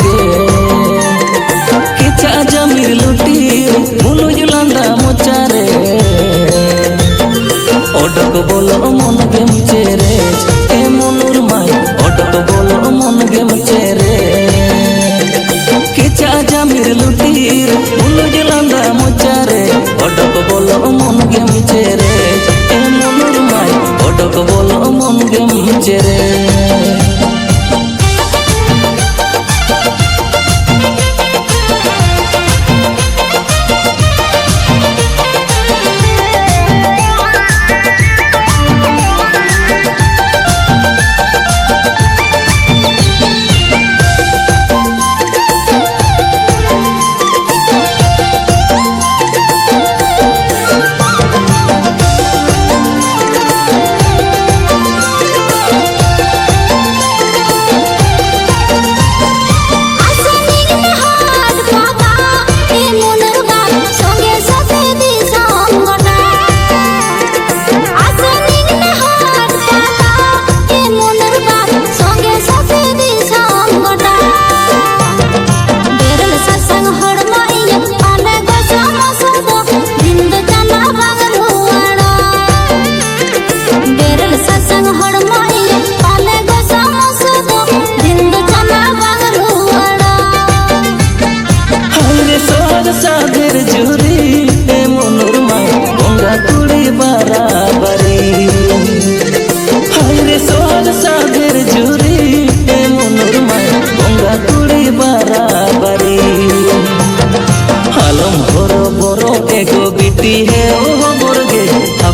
गे केचा जमीर लुटी मुनुज लांदा मोचारे ओडक बोलो मन गेम चेरे ए मनुर माई ओडक बोलो मन गेम चेरे केचा जमीर लुटी मुनुज लांदा मोचारे ओडक बोलो मन गेम चेरे ए मनुर माई ओडक बोलो मन गेम चेरे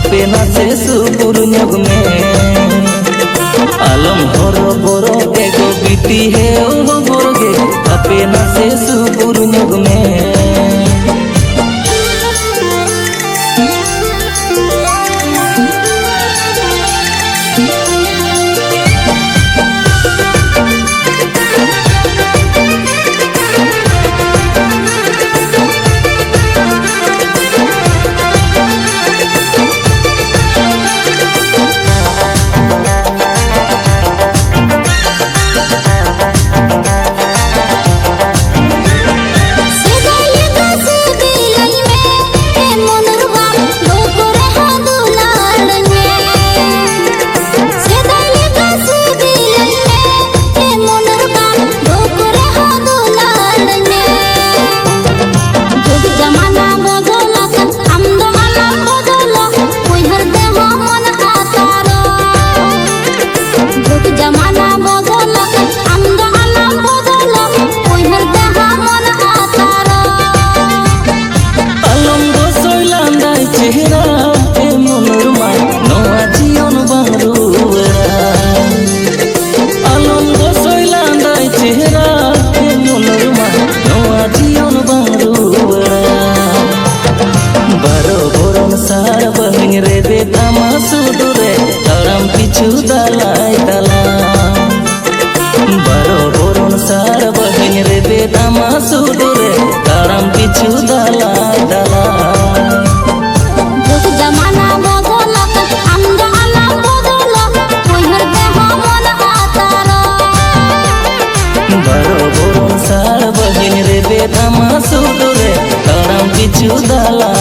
पेना से सुपुर न्योग में आलम हरो बोरो एगो बीती है ओ बोरगे पेना से सुपुर न्योग में दलाई दला बारो बोरन सार बहिन रे बेदामा सुडुरे ताराम पिछु दलाई दला जमाना बदला आमदा आलाम बदला कोइहर देहा मन आतारा बारो बोरन सार बहिन रे बेदामा सुडुरे ताराम पिछु दला